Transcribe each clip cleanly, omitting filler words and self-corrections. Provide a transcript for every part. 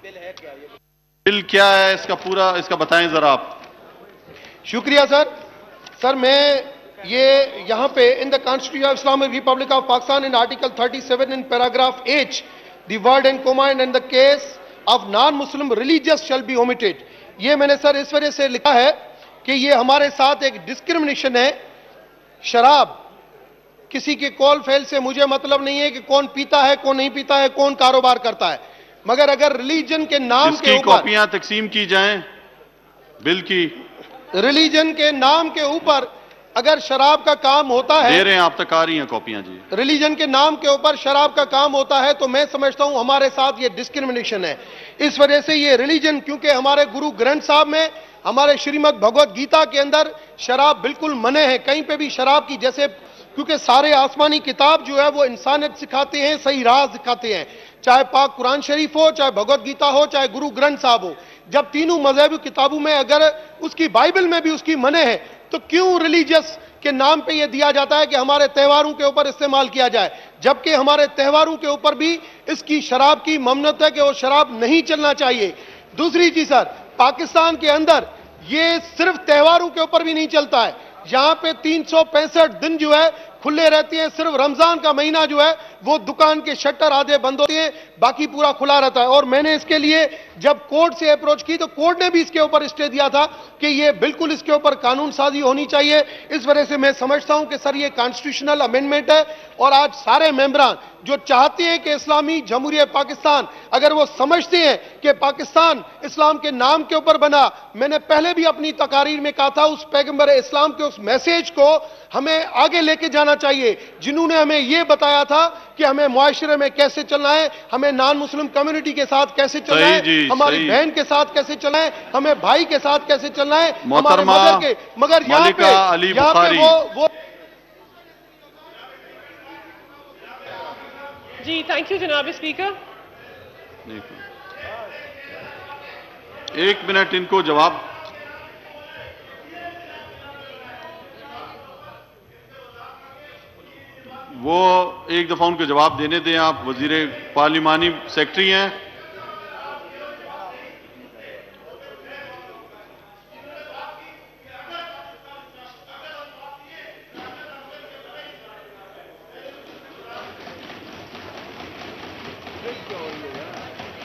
بل کیا ہے اس کا پورا اس کا بتائیں ذرا آپ. شکریہ سر میں یہ یہاں پہ in the constitution of Islamic Republic of Pakistan in article 37 in paragraph H the word and comma and the case of non Muslim religious shall be omitted. یہ میں نے سر اس وجہ سے لکھا ہے کہ یہ ہمارے ساتھ ایک ڈسکرمنیشن ہے. شراب کسی کے کول فیل سے مجھے مطلب نہیں ہے کہ کون پیتا ہے کون نہیں پیتا ہے کون کاروبار کرتا ہے, مگر اگر ریلیجن کے نام کے اوپر کاپیاں تقسیم کی جائیں بل کی, ریلیجن کے نام کے اوپر اگر شراب کا کام ہوتا ہے, دے رہے ہیں آپ تک آ رہی ہیں کاپیاں جی, ریلیجن کے نام کے اوپر شراب کا کام ہوتا ہے تو میں سمجھتا ہوں ہمارے ساتھ یہ ڈسکرمنیشن ہے. اس وجہ سے یہ ریلیجن, کیونکہ ہمارے گرو گرنتھ صاحب میں ہمارے شریمد بھگوت گیتا کے اندر شراب بالکل منع ہے. کہیں پہ بھی شراب کی جیسے, کیونکہ سارے آسمانی کتاب جو ہے وہ انسانیت سکھاتے ہیں, صحیح راہ سکھاتے ہیں, چاہے پاک قرآن شریف ہو, چاہے بھگوت گیتا ہو, چاہے گرو گرنتھ صاحب ہو. جب تینوں مذہبی کتابوں میں اگر اس کی بائبل میں بھی اس کی منع ہے تو کیوں ریلیجیس کے نام پہ یہ دیا جاتا ہے کہ ہمارے تہواروں کے اوپر استعمال کیا جائے, جبکہ ہمارے تہواروں کے اوپر بھی اس کی شراب کی ممنوعیت ہے کہ وہ شراب نہیں چلنا چاہیے. دوسری چیز سر, پاکستان کے اندر یہ صرف تہواروں کے اوپر بھی نہیں چلتا ہے, یہاں پہ 365 دن جو ہے کھلے رہتے ہیں. صرف رمضان کا مہینہ جو ہے وہ دکان کے شٹر آدھے بند ہوتے ہیں, باقی پورا کھلا رہتا ہے. اور میں نے اس کے لیے جب کورٹ سے اپروچ کی تو کورٹ نے بھی اس کے اوپر اسٹے دیا تھا کہ یہ بالکل اس کے اوپر قانون سازی ہونی چاہیے. اس وجہ سے میں سمجھتا ہوں کہ سر یہ کانسٹیٹیوشنل امینڈمنٹ ہے, اور آج سارے ممبران جو چاہتے ہیں کہ اسلامی جمہوریہ پاکستان, اگر وہ سمجھتے ہیں کہ پاکستان اسلام کے نام کے اوپر بنا, میں نے پہلے بھی اپنی تقاریر میں کہا تھا اس پیغمبر اسلام کے اس میسیج کو ہمیں آگے لے کے جانا چاہیے, جنہوں نے ہمیں یہ بتایا تھا کہ ہمیں معاشرے میں کیسے چلنا ہے, ہمیں نان مسلم کمیونٹی کے ساتھ کیسے چلنا ہے, ہماری بہن کے ساتھ کیسے چلنا ہے, ہمیں بھائی کے ساتھ کیسے چلنا ہے, ہمارے مدر کے. مگر یہاں پہ وہ جی تھینک یو جناب اسپیکر. ایک منٹ ان کو جواب. وہ ایک دفعہ ان کو جواب دینے دیں. آپ وزیر پارلیمانی سیکرٹری ہیں.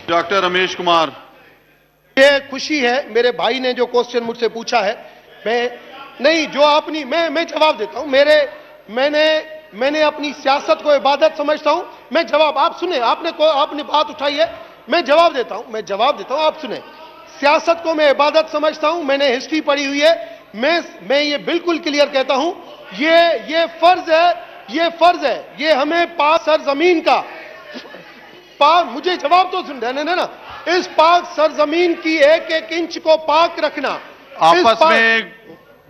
ڈاکٹر رمیش کمار. یہ خوشی ہے میرے بھائی نے جو کوسچن مجھ سے پوچھا ہے, میں نہیں جو آپ نے میں جواب دیتا ہوں. میں نے اپنی سیاست کو عبادت سمجھتا ہوں. میں جواب آپ سنیں, آپ نے بات اٹھائی ہے, میں جواب دیتا ہوں آپ سنیں. سیاست کو میں عبادت سمجھتا ہوں, میں نے ہسٹری پڑھی ہوئی ہے. میں یہ بالکل کلیئر کہتا ہوں, یہ فرض ہے, یہ ہمیں پاک سرزمین کا مجھے جواب تو سن دینا نا, اس پاک سرزمین کی ایک ایک انچ کو پاک رکھنا. آپس میں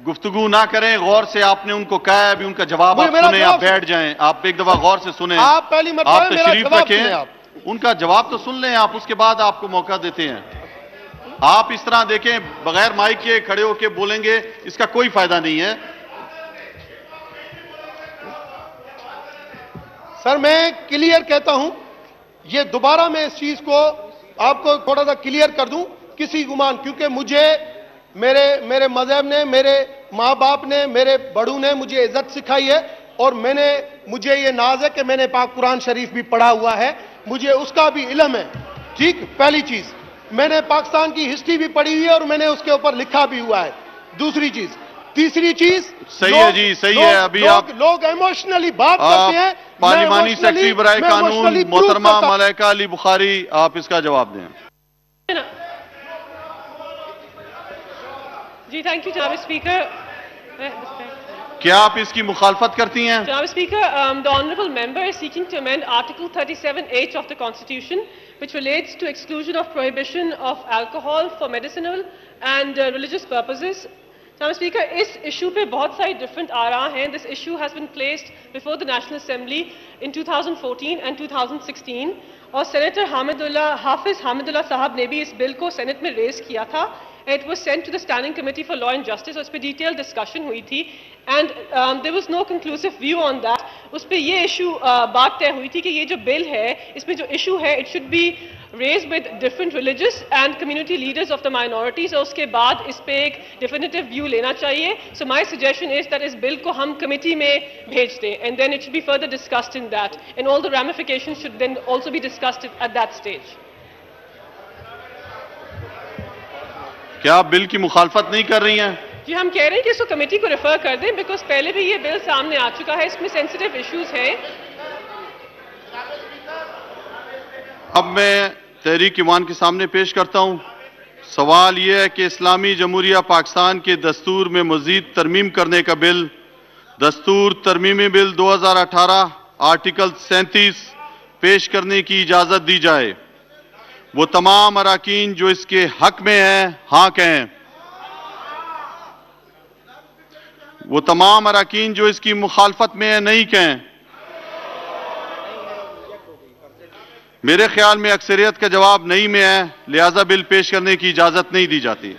گفتگو نہ کریں, غور سے آپ نے ان کو کہا ہے, ابھی ان کا جواب آپ سنیں, آپ بیٹھ جائیں, آپ ایک دفعہ غور سے سنیں, آپ پہلی مرتبہ میرا تشریف جواب رکھیں, سنیں. آپ ان کا جواب تو سن لیں آپ, اس کے بعد آپ کو موقع دیتے ہیں. آپ اس طرح دیکھیں بغیر مائک کے کھڑے ہو کے بولیں گے, اس کا کوئی فائدہ نہیں ہے. سر میں کلیئر کہتا ہوں, یہ دوبارہ میں اس چیز کو آپ کو تھوڑا سا کلیئر کر دوں, کسی گمان, کیونکہ مجھے میرے مذہب نے, میرے ماں باپ نے, میرے بڑوں نے مجھے عزت سکھائی ہے, اور مجھے یہ ناز ہے کہ میں نے پاک قرآن شریف بھی پڑھا ہوا ہے, مجھے اس کا بھی علم ہے. ٹھیک, پہلی چیز, میں نے پاکستان کی ہسٹری بھی پڑھی ہوئی ہے اور میں نے اس کے اوپر لکھا بھی ہوا ہے. دوسری چیز, تیسری چیز, صحیح ہے جی, صحیح ہے. ابھی آپ لوگ ایموشنلی بات کرتے ہیں. پارلیمانی سیکرٹری برائے قانون محترمہ ملائکہ علی بخاری, آپ اس کا جواب دیں. جی تھینک یو جناب اسپیکر. کیا آپ اس کی مخالفت کرتی ہیں؟ Janaab Speaker, the honourable member is seeking to amend Article 37H of the Constitution, which relates to exclusion of prohibition of alcohol for medicinal and religious purposes. Janaab Speaker, us issue پہ بہت ساری different آراء ہیں. This issue has been placed before the National Assembly in 2014 and 2016. اور senator حافظ حامد اللہ صاحب نے بھی اس بل کو سینٹ میں ریز کیا تھا. and it was sent to the Standing Committee for Law and Justice. اور اس پہ ڈیٹیل ڈسکشن ہوئی تھی and there was no conclusive view on that. اس پہ یہ ایشو بات طے ہوئی تھی کہ یہ جو بل ہے اس میں جو ایشو ہے it should be raised with different religious and community leaders of the minorities, اور اس کے بعد اس پہ ایک definitive view لینا چاہیے. So my suggestion is that اس بل کو ہم کمیٹی میں بھیج دیں and then it should be further discussed in that, and all the ramifications should then also be discussed at that stage. کیا آپ بل کی مخالفت نہیں کر رہی ہیں؟ جی ہم کہہ رہے ہیں کہ اس کو کمیٹی کو ریفر کر دیں بیکاز پہلے بھی یہ بل سامنے آ چکا ہے, اس میں سینسیٹیو ایشوز ہیں. اب میں تحریک ایمان کے سامنے پیش کرتا ہوں. سوال یہ ہے کہ اسلامی جمہوریہ پاکستان کے دستور میں مزید ترمیم کرنے کا بل, دستور ترمیمی بل 2018 آرٹیکل 37 پیش کرنے کی اجازت دی جائے. وہ تمام اراکین جو اس کے حق میں ہیں ہاں کہیں. وہ تمام اراکین جو اس کی مخالفت میں ہیں نہیں کہیں. میرے خیال میں اکثریت کا جواب نہیں میں ہے, لہذا بل پیش کرنے کی اجازت نہیں دی جاتی.